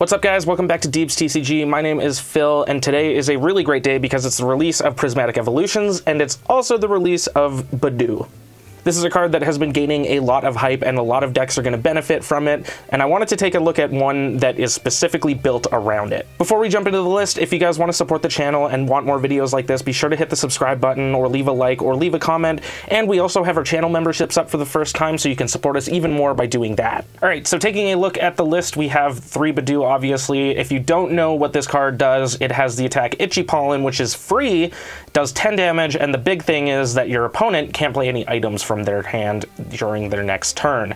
What's up, guys? Welcome back to Deeb's TCG. My name is Phil, and today is a really great day because it's the release of Prismatic Evolutions, and it's also the release of Budew. This is a card that has been gaining a lot of hype, and a lot of decks are going to benefit from it, and I wanted to take a look at one that is specifically built around it. Before we jump into the list, if you guys want to support the channel and want more videos like this, be sure to hit the subscribe button, or leave a like, or leave a comment, and we also have our channel memberships up for the first time, so you can support us even more by doing that. Alright, so taking a look at the list, we have 3 Budew, obviously. If you don't know what this card does, it has the attack Itchy Pollen, which is free, does 10 damage, and the big thing is that your opponent can't play any items from their hand during their next turn.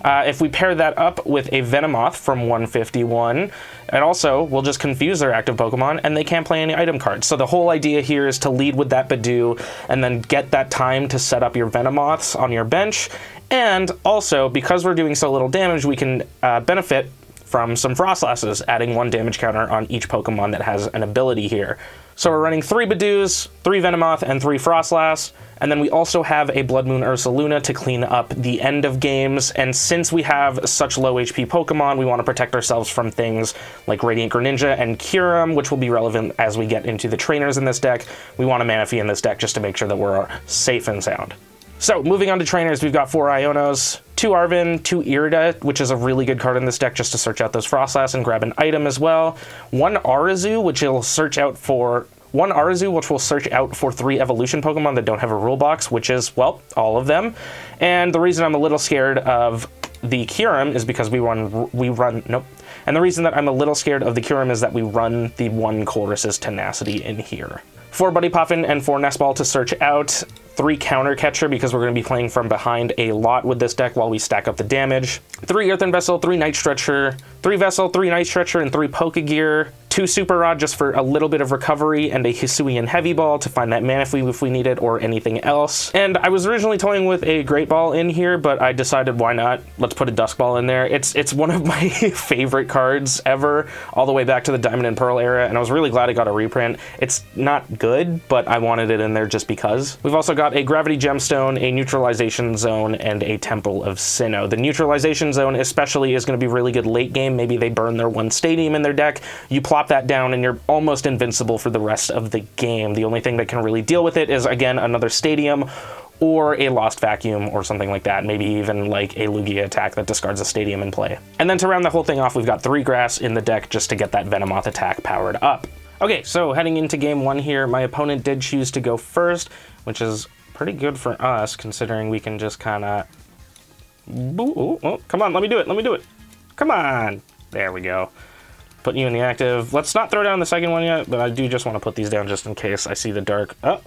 If we pair that up with a Venomoth from 151, it also will just confuse their active Pokemon, and they can't play any item cards. So the whole idea here is to lead with that Budew, and then get that time to set up your Venomoths on your bench, and also, because we're doing so little damage, we can benefit from some Frostlasses, adding 1 damage counter on each Pokemon that has an ability here. So we're running 3 Budews, 3 Venomoth, and 3 Frostlass, and then we also have a Blood Moon Ursaluna to clean up the end of games, and since we have such low HP Pokemon, we want to protect ourselves from things like Radiant Greninja and Kyurem, which will be relevant as we get into the trainers in this deck. We want a Manaphy in this deck just to make sure that we're safe and sound. So, moving on to trainers, we've got 4 Ionos, 2 Arven, 2 Irida, which is a really good card in this deck just to search out those Frostlass and grab an item as well. 1 Arazu, which will search out for 3 evolution Pokemon that don't have a rule box, which is, well, all of them. And the reason I'm a little scared of the Kyurem is because And the reason that I'm a little scared of the Kyurem is that we run the 1 Colress's Tenacity in here. 4 Buddy Puffin and 4 Nest Ball to search out, 3 Counter Catcher because we're going to be playing from behind a lot with this deck while we stack up the damage, 3 Earthen Vessel, 3 Night Stretcher, 3 Vessel, 3 Night Stretcher, and 3 Pokegear, 2 Super Rod just for a little bit of recovery, and a Hisuian Heavy Ball to find that Manaphy if we need it, or anything else. And I was originally toying with a Great Ball in here, but I decided why not? Let's put a Dusk Ball in there. It's one of my favorite cards ever, all the way back to the Diamond and Pearl era, and I was really glad it got a reprint. It's not good, but I wanted it in there just because. We've also got a Gravity Gemstone, a Neutralization Zone, and a Temple of Sinnoh. The Neutralization Zone especially is going to be really good late game. Maybe they burn their 1 Stadium in their deck, you plop that down, and you're almost invincible for the rest of the game. The only thing that can really deal with it is, again, another Stadium, or a Lost Vacuum, or something like that. Maybe even like a Lugia attack that discards a Stadium in play. And then to round the whole thing off, we've got 3 Grass in the deck just to get that Venomoth attack powered up. Okay, so heading into game 1 here, my opponent did choose to go first, which is pretty good for us, considering we can just kind of... Oh, come on, let me do it. Come on. There we go. Putting you in the active. Let's not throw down the second one yet, but I do just want to put these down just in case I see the dark. Oh.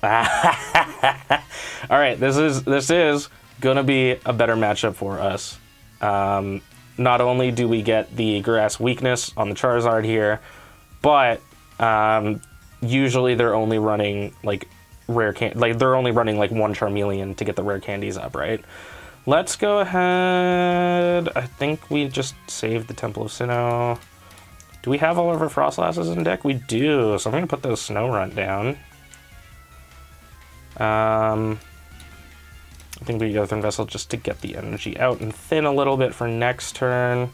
All right, this is gonna be a better matchup for us. Not only do we get the grass weakness on the Charizard here, but usually they're only running like they're only running like 1 Charmeleon to get the rare candies up, right? Let's go ahead. I think we just saved the Temple of Sinnoh. Do we have all of our Frostlasses in deck? We do, so I'm going to put those Snorunt down. I think we go Earthen Vessel just to get the energy out and thin a little bit for next turn.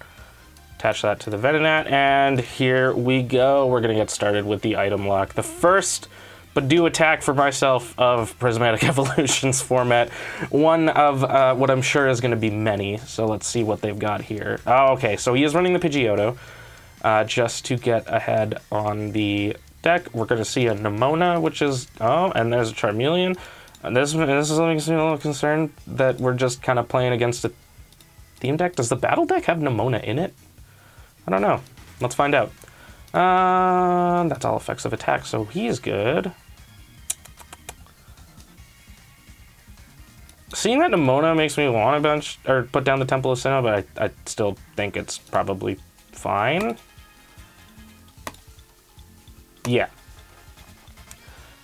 Attach that to the Venonat, and here we go. We're going to get started with the item lock. The first Budew attack for myself of Prismatic Evolutions format. One of what I'm sure is going to be many, so let's see what they've got here. Oh, okay, so he is running the Pidgeotto. Just to get ahead on the deck, we're going to see a Nemona, which is... Oh, and there's a Charmeleon. And this is makes me a little concerned that we're just kind of playing against a theme deck. Does the battle deck have Nemona in it? I don't know. Let's find out. That's all effects of attack, so he's good. Seeing that Nemona makes me want to bench or put down the Temple of Sinnoh, but I still think it's probably fine. Yeah.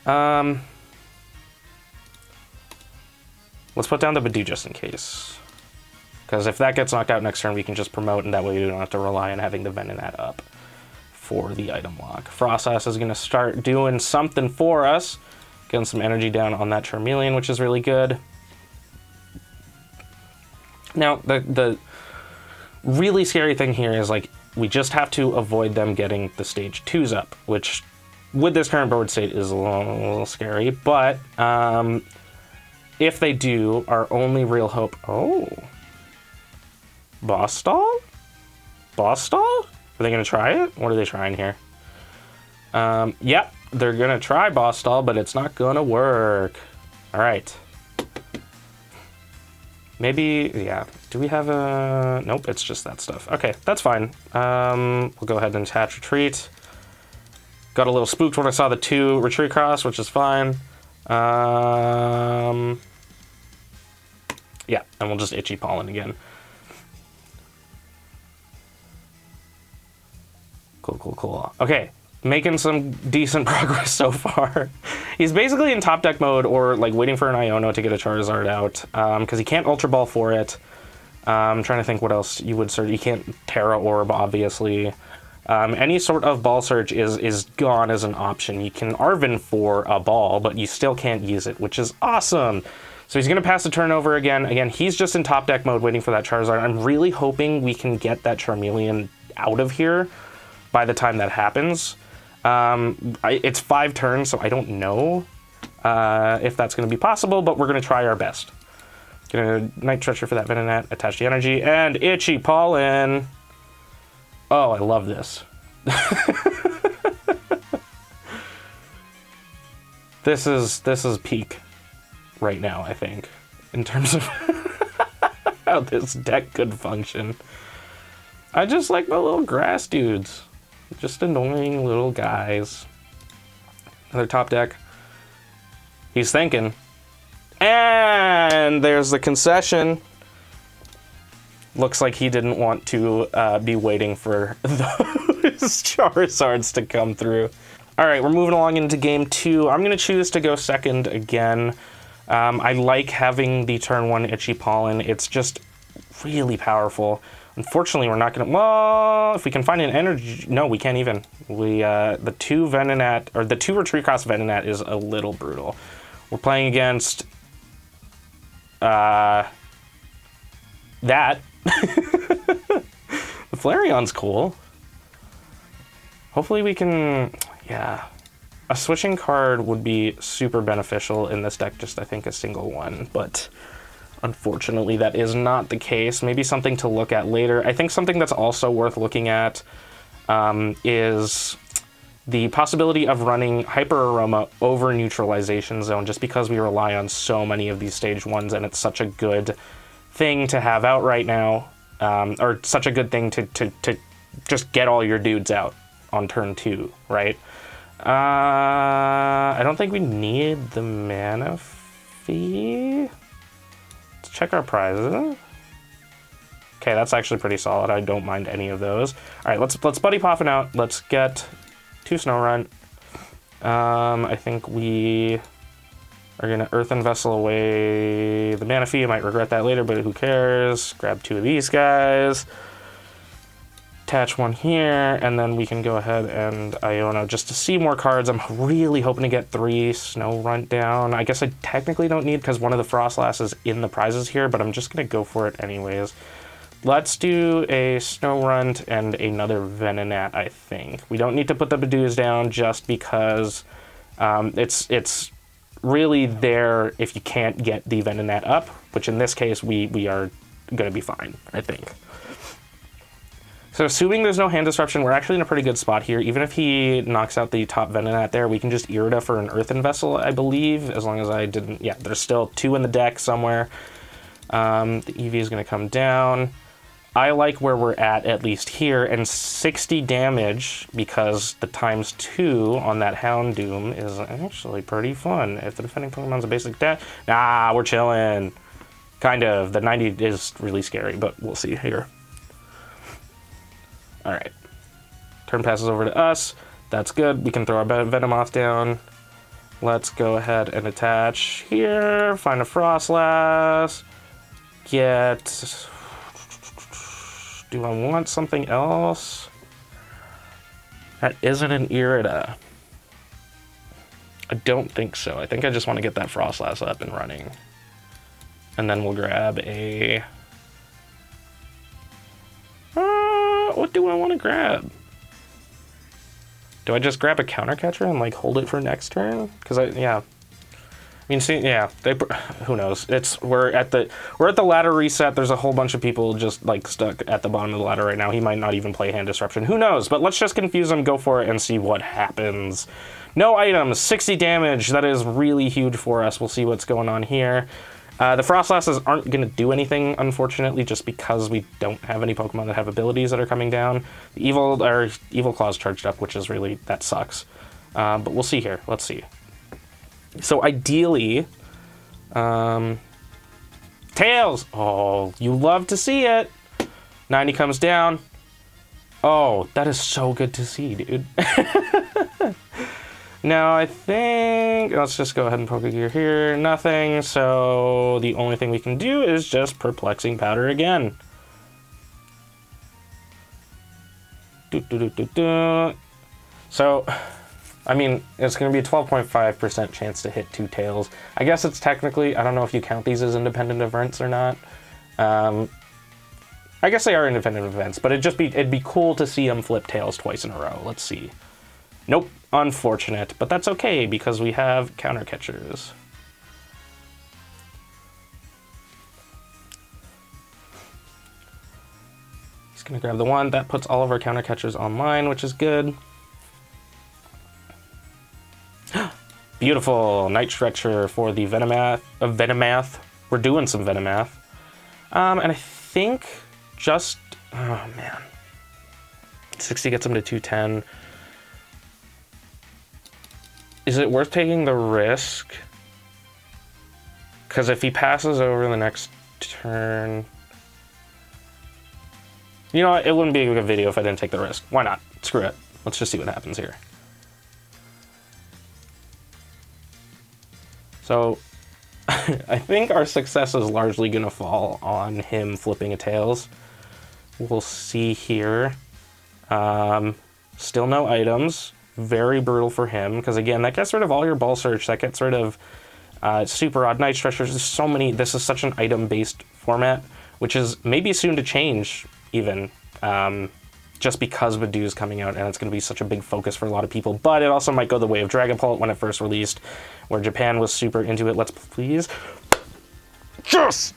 Let's put down the Budew just in case. Because if that gets knocked out next turn, we can just promote, and that way we don't have to rely on having the Venonat up for the item lock. Frostlass is going to start doing something for us. Getting some energy down on that Charmeleon, which is really good. Now, the really scary thing here is, like, We just have to avoid them getting the stage 2s up, which with this current board state is a little scary, but if they do, our only real hope... Oh. Boss stall? Boss stall? Are they going to try it? What are they trying here? Yep, they're going to try boss stall, but it's not going to work. All right. Maybe, yeah. Do we have a... Nope, it's just that stuff. Okay, that's fine. We'll go ahead and attach retreat. Got a little spooked when I saw the 2 retreat cross, which is fine. Yeah, and we'll just itchy pollen again. Cool. Okay, making some decent progress so far. He's basically in top deck mode or like waiting for an Iono to get a Charizard out because he can't Ultra Ball for it. I'm trying to think what else you would search. You can't Terra Orb, obviously. Any sort of ball search is gone as an option. You can Arven for a ball, but you still can't use it, which is awesome. So he's going to pass the turnover again. Again, he's just in top deck mode waiting for that Charizard. I'm really hoping we can get that Charmeleon out of here by the time that happens. It's 5 turns, so I don't know if that's going to be possible, but we're going to try our best. Gonna Night Treacher for that Venonat, attach the energy, and Itchy Pollen. Oh, I love this. This is peak right now, I think, in terms of how this deck could function. I just like my little grass dudes. Just annoying little guys. Another top deck. He's thinking. And there's the concession. Looks like he didn't want to be waiting for those Charizards to come through. All right, we're moving along into game 2. I'm going to choose to go second again. I like having the turn 1 Itchy Pollen. It's just really powerful. Unfortunately, we're not going to... Well, if we can find an energy... No, we can't even. The 2 Venonat... Or the 2 Retreat Cross Venonat is a little brutal. We're playing against... that. The Flareon's cool. Hopefully we can... Yeah. A switching card would be super beneficial in this deck, just I think a single one, but... Unfortunately, that is not the case. Maybe something to look at later. I think something that's also worth looking at is the possibility of running Hyper Aroma over Neutralization Zone, just because we rely on so many of these stage 1s, and it's such a good thing to have out right now, or such a good thing to just get all your dudes out on turn 2, right? I don't think we need the mana fee. Check our prizes. Okay, that's actually pretty solid. I don't mind any of those. All right, let's Buddy Poffin out. Let's get 2 Snorunt. I think we are gonna Earthen Vessel away the mana fee. I might regret that later, but who cares? Grab 2 of these guys. Attach 1 here, and then we can go ahead and Iono just to see more cards. I'm really hoping to get 3 Snorunt down. I guess I technically don't need because one of the Frostlass is in the prizes here, but I'm just going to go for it anyways. Let's do a Snorunt and another Venonat, I think. We don't need to put the Budews down just because it's really there if you can't get the Venonat up, which in this case we are going to be fine, I think. So assuming there's no hand disruption, we're actually in a pretty good spot here. Even if he knocks out the top Venonat there, we can just Irida for an Earthen Vessel, I believe, as long as I didn't... Yeah, there's still 2 in the deck somewhere. The EV is going to come down. I like where we're at least here, and 60 damage, because the ×2 on that Houndoom is actually pretty fun. If the defending Pokemon's a basic attack... Nah, we're chilling. Kind of. The 90 is really scary, but we'll see here. All right, turn passes over to us. That's good. We can throw our Venomoth down. Let's go ahead and attach here. Find a Frostlass. Get... Do I want something else? That isn't an Irida. I don't think so. I think I just want to get that Frostlass up and running. And then we'll grab a... what do do I want to grab? Do I just grab a counter catcher and like hold it for next turn? Because yeah. I mean, see, yeah, who knows? We're at the ladder reset. There's a whole bunch of people just like stuck at the bottom of the ladder right now. He might not even play hand disruption. Who knows? But let's just confuse him, go for it, and see what happens. No items, 60 damage. That is really huge for us. We'll see what's going on here. The Frostlasses aren't going to do anything, unfortunately, just because we don't have any Pokemon that have abilities that are coming down. The Evil Claw's charged up, which is really, that sucks. But we'll see here. Let's see. So ideally, Tails. Oh, you love to see it. 90 comes down. Oh, that is so good to see, dude. Now I think, let's just go ahead and poke a gear here. Nothing, so the only thing we can do is just Perplexing Powder again. So, I mean, it's going to be a 12.5% chance to hit 2 Tails. I guess it's technically, I don't know if you count these as independent events or not. I guess they are independent events, but it'd be cool to see them flip Tails twice in a row. Let's see. Nope, unfortunate, but that's okay because we have counter catchers. He's going to grab the one. That puts all of our counter catchers online, which is good. Beautiful Night Stretcher for the Venomoth. We're doing some Venomoth. And I think just, oh man. 60 gets him to 210. Is it worth taking the risk? Because if he passes over the next turn... You know what? It wouldn't be a good video if I didn't take the risk. Why not? Screw it. Let's just see what happens here. So, I think our success is largely going to fall on him flipping a Tails. We'll see here. Still no items. Very brutal for him, because again, that gets rid of all your Ball Search, that gets rid of Super Odd Night Stretchers. There's so many, this is such an item-based format, which is maybe soon to change, even, just because Budew is coming out, and it's going to be such a big focus for a lot of people, but it also might go the way of Dragapult when it first released, where Japan was super into it. Let's please... Yes!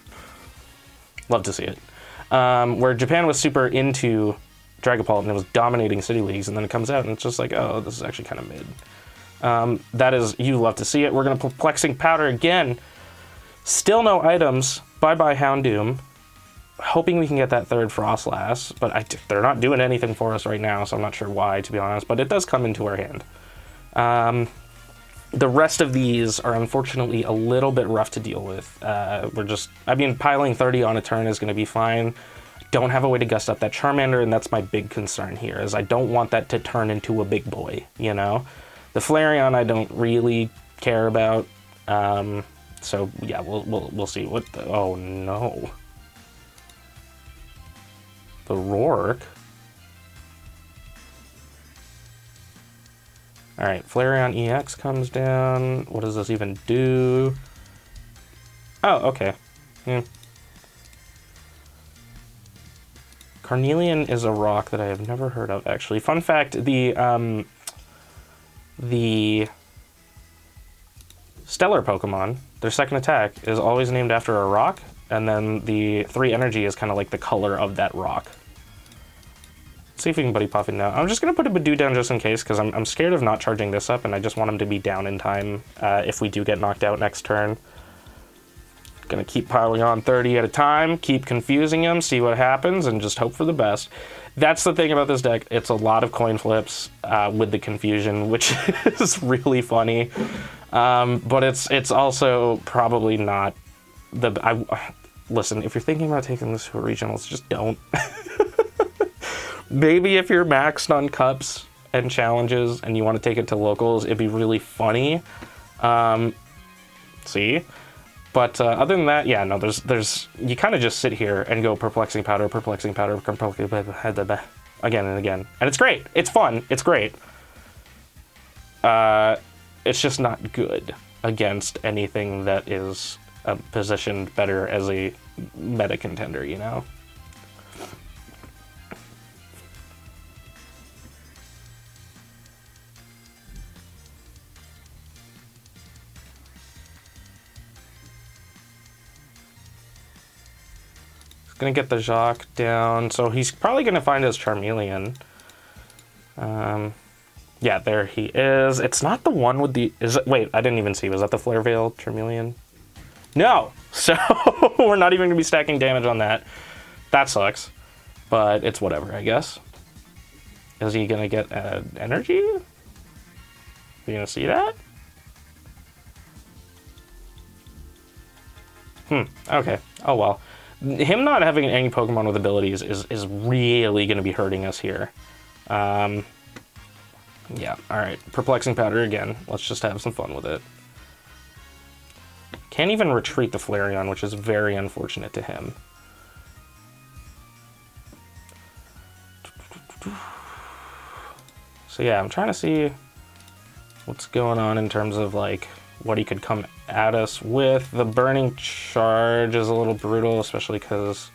Love to see it. Where Japan was super into Dragapult and it was dominating City Leagues, and then it comes out and it's just like, oh, this is actually kind of mid. That is, you love to see it. We're going to Perplexing Powder again. Still no items. Bye-bye Houndoom. Hoping we can get that third Frostlass, but they're not doing anything for us right now, so I'm not sure why, to be honest, but it does come into our hand. The rest of these are unfortunately a little bit rough to deal with. Piling 30 on a turn is going to be fine. Don't have a way to gust up that Charmander, and that's my big concern here, is I don't want that to turn into a big boy, you know? The Flareon I don't really care about, so yeah, we'll see. What the, oh no. The Roark. Alright, Flareon EX comes down. What does this even do? Oh, okay. Carnelian is a rock that I have never heard of, actually. Fun fact, the Stellar Pokemon, their second attack, is always named after a rock, and then the 3 energy is kind of like the color of that rock. Let's see if we can Buddy Puff it now. I'm just going to put a Budew down just in case, because I'm scared of not charging this up, and I just want him to be down in time if we do get knocked out next turn. Gonna keep piling on 30 at a time, keep confusing him, see what happens, and just hope for the best. That's the thing about this deck. It's a lot of coin flips with the confusion, which is really funny. But it's also probably not the... listen, if you're thinking about taking this to regionals, just don't. Maybe if you're maxed on cups and challenges and you want to take it to locals, it'd be really funny. See? But other than that, yeah, no, there's you kind of just sit here and go Perplexing Powder, again and again. And it's great. It's fun. It's great. It's just not good against anything that is positioned better as a meta contender, you know? gonna get the Jacques down, so he's probably gonna find his Charmeleon. Yeah, there he is. It's not the one with the... Is it? Wait, I didn't even see. Was that the Flare Veil Charmeleon? No! So, we're not even gonna be stacking damage on that. That sucks. But it's whatever, I guess. Is he gonna get energy? You gonna see that? Okay. Oh well. Him not having any Pokemon with abilities is really gonna be hurting us here. Yeah, alright. Perplexing Powder again. Let's just have some fun with it. Can't even retreat the Flareon, which is very unfortunate to him. So yeah, I'm trying to see what's going on in terms of like what he could come at us with. The Burning Charge is a little brutal, especially because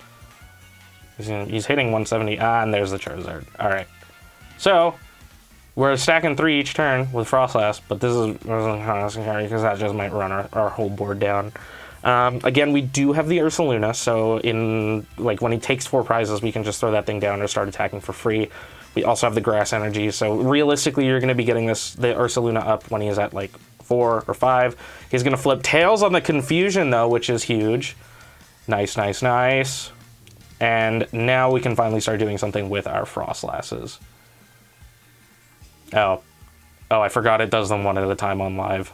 he's hitting 170. And there's the Charizard. Alright. So, we're stacking 3 each turn with Frostlass, but this is because that just might run our whole board down. Again, we do have the Ursaluna, so in like when he takes 4 prizes, we can just throw that thing down or start attacking for free. We also have the Grass Energy, so realistically, you're going to be getting the Ursaluna up when he's at like 4 or 5. He's going to flip Tails on the Confusion, though, which is huge. Nice, nice, nice. And now we can finally start doing something with our Frostlasses. Oh, I forgot it does them one at a time on live.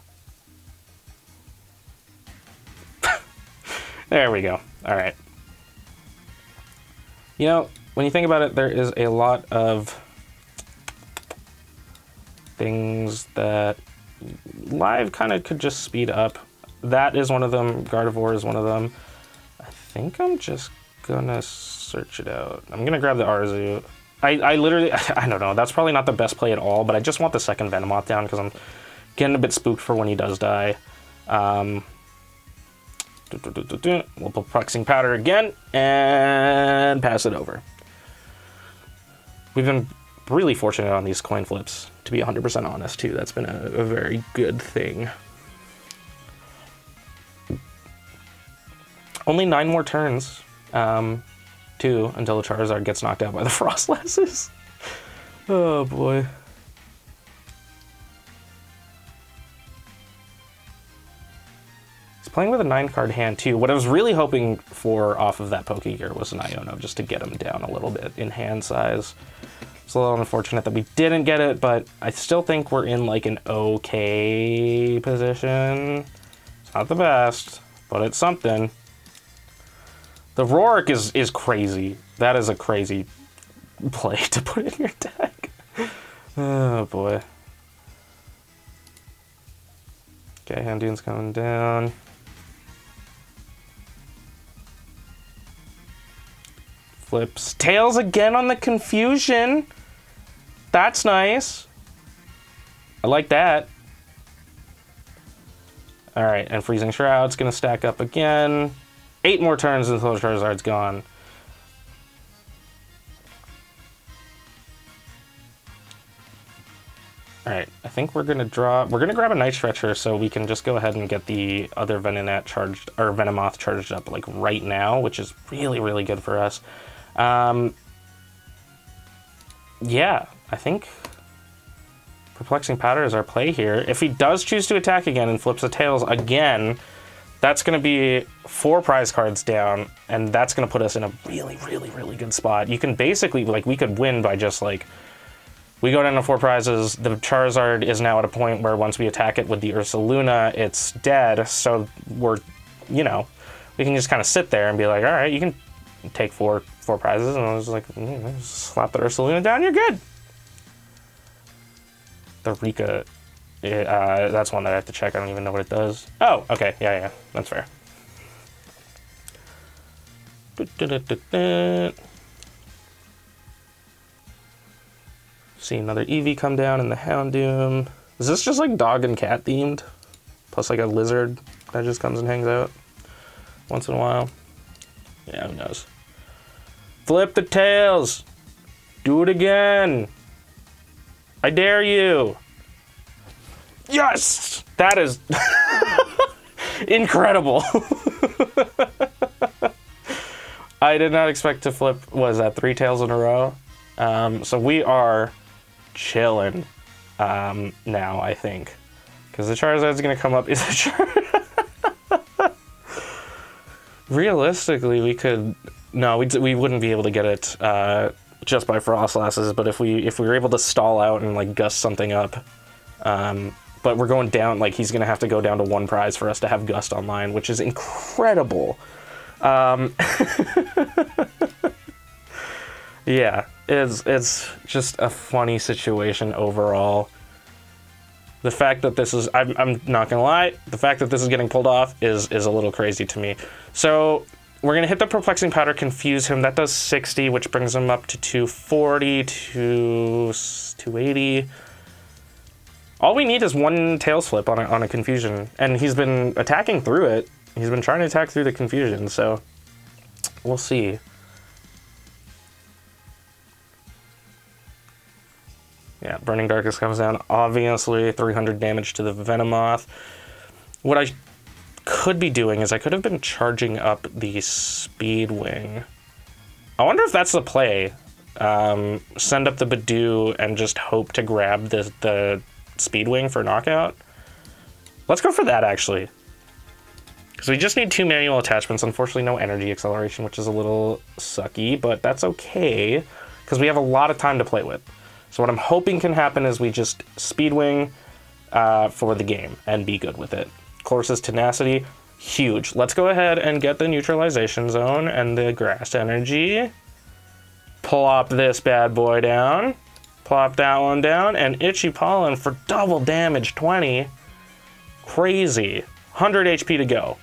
There we go. All right. You know, when you think about it, there is a lot of things that live kind of could just speed up. That is one of them. Gardevoir is one of them. I think I'm just gonna search it out. I'm gonna grab the Arzu. I literally, I don't know, that's probably not the best play at all, but I just want the second Venomoth down because I'm getting a bit spooked for when he does die. We'll Perplexing Powder again, and pass it over. We've been really fortunate on these coin flips, to be 100% honest, too. That's been a very good thing. Only 9 more turns. Too, until the Charizard gets knocked out by the Frostlasses. Oh boy. He's playing with a 9-card hand too. What I was really hoping for off of that Pokegear was an Iono, just to get him down a little bit in hand size. It's a little unfortunate that we didn't get it, but I still think we're in like an okay position. It's not the best, but it's something. The Roark is crazy. That is a crazy play to put in your deck. Oh boy. Okay, Handune's coming down. Flips. Tails again on the Confusion. That's nice. I like that. Alright, and Freezing Shroud's gonna stack up again. 8 more turns until the Charizard's gone. Alright, I think we're gonna grab a Night Stretcher so we can just go ahead and get the other Venonat charged, or Venomoth charged up like right now, which is really, really good for us. Yeah, I think Perplexing Powder is our play here. If he does choose to attack again and flips the Tails again, that's going to be 4 prize cards down, and that's going to put us in a really, really, really good spot. You can basically, like, we could win by just, like, we go down to 4 prizes, the Charizard is now at a point where once we attack it with the Ursaluna, it's dead, so we're, you know, we can just kind of sit there and be like, all right, you can take four prizes, and I was like, slap the Ursaluna down, you're good. The Rika... that's one that I have to check. I don't even know what it does. Oh, okay. Yeah, that's fair. See another Eevee come down in the Houndoom. Is this just like dog and cat themed? Plus like a lizard that just comes and hangs out once in a while. Yeah, who knows? Flip the Tails! Do it again! I dare you! Yes! That is incredible. I did not expect to flip, was that 3 tails in a row? So we are chilling now, I think. Because the Charizard's going to come up. Is a Charizard? Realistically, we could... No, we wouldn't be able to get it just by Frostlasses, but if we were able to stall out and, like, gust something up... but we're going down, like, he's going to have to go down to 1 prize for us to have Gust online, which is incredible. Yeah, it's just a funny situation overall. The fact that this is, I'm not gonna lie, the fact that this is getting pulled off is a little crazy to me. So we're gonna hit the Perplexing Powder, confuse him. That does 60, which brings him up to 240, to 280. All we need is 1 Tails Flip on a confusion, and he's been attacking through it. He's been trying to attack through the confusion, so we'll see. Yeah, Burning Darkness comes down. Obviously, 300 damage to the Venomoth. What I could be doing is I could have been charging up the Speed Wing. I wonder if that's the play. Send up the Budew and just hope to grab the Speed Wing for knockout. Let's go for that, actually. Because we just need 2 manual attachments. Unfortunately, no energy acceleration, which is a little sucky, but that's okay, because we have a lot of time to play with. So what I'm hoping can happen is we just Speedwing for the game and be good with it. Course's Tenacity, huge. Let's go ahead and get the Neutralization Zone and the Grass Energy. Plop this bad boy down. Plop that one down. And Itchy Pollen for double damage, 20. Crazy. 100 HP to go.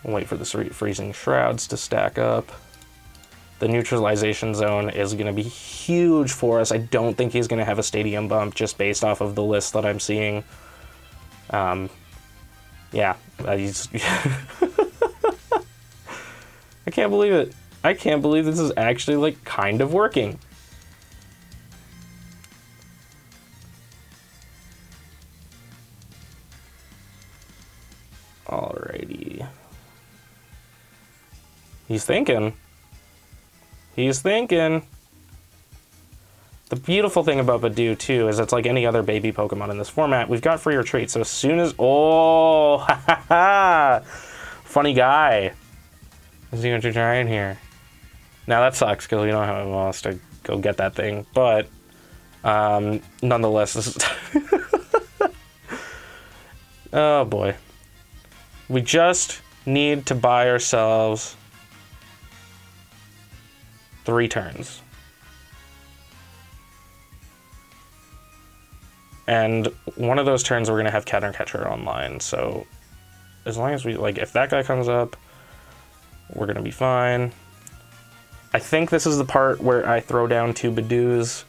Wait for the Freezing Shrouds to stack up. The Neutralization Zone is going to be huge for us. I don't think he's going to have a Stadium Bump just based off of the list that I'm seeing. Yeah, he's... I can't believe it. I can't believe this is actually, like, kind of working. Alrighty. He's thinking. He's thinking. The beautiful thing about Budew, too, is it's like any other baby Pokemon in this format. We've got free retreat, so as soon as... Oh! Ha ha ha! Funny guy. Is he going to try in here? Now, that sucks, because we don't have else to go get that thing. But, nonetheless, this is... Oh, boy. We just need to buy ourselves 3 turns. And one of those turns we're going to have Catcher online, so as long as we, like, if that guy comes up, we're going to be fine. I think this is the part where I throw down 2 Budews.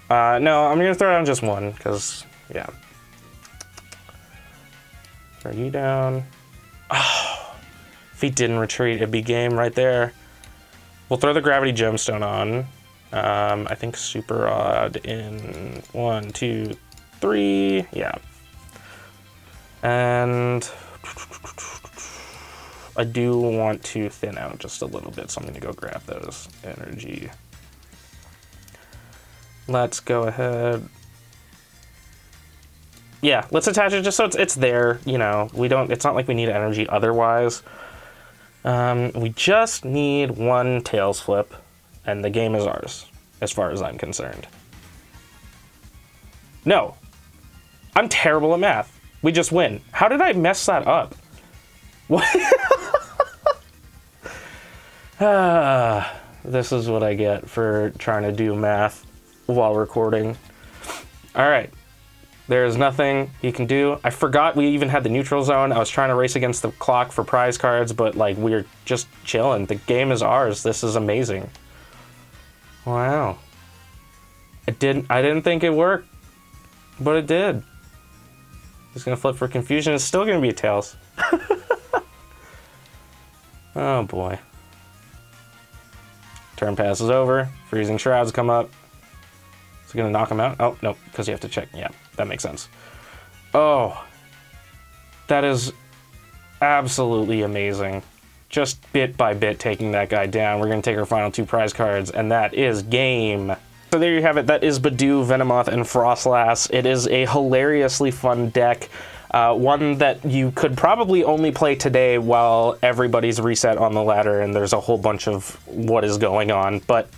No, I'm going to throw down just 1, because, yeah. Throw you down. Oh, if he didn't retreat, it'd be game right there. We'll throw the Gravity Gemstone on. I think Super Odd in 1, 2, 3. Yeah. And I do want to thin out just a little bit, so I'm going to go grab those energy. Let's go ahead. Yeah, let's attach it just so it's there, you know. It's not like we need energy otherwise. We just need 1 Tails Flip, and the game is ours, as far as I'm concerned. No. I'm terrible at math. We just win. How did I mess that up? What? This is what I get for trying to do math while recording. All right. There is nothing he can do. I forgot we even had the neutral zone. I was trying to race against the clock for prize cards, but like we're just chilling. The game is ours. This is amazing. Wow. I didn't think it worked, but it did. He's gonna flip for confusion. It's still gonna be a Tails. Oh boy. Turn passes over. Freezing Shrouds come up. Is it gonna knock him out? Oh, no, because you have to check. Yeah, that makes sense. Oh. That is absolutely amazing. Just bit by bit taking that guy down. We're going to take our final 2 prize cards, and that is game. So there you have it. That is Budew, Venomoth, and Frostlass. It is a hilariously fun deck. One that you could probably only play today while everybody's reset on the ladder and there's a whole bunch of what is going on. But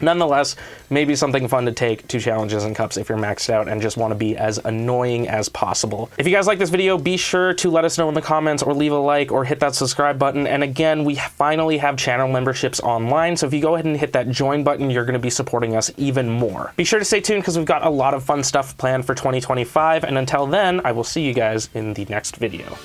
nonetheless, maybe something fun to take to challenges and cups if you're maxed out and just want to be as annoying as possible. If you guys like this video, be sure to let us know in the comments or leave a like or hit that subscribe button. And again, we finally have channel memberships online, so if you go ahead and hit that join button, you're going to be supporting us even more. Be sure to stay tuned because we've got a lot of fun stuff planned for 2025, and until then, I will see you guys in the next video.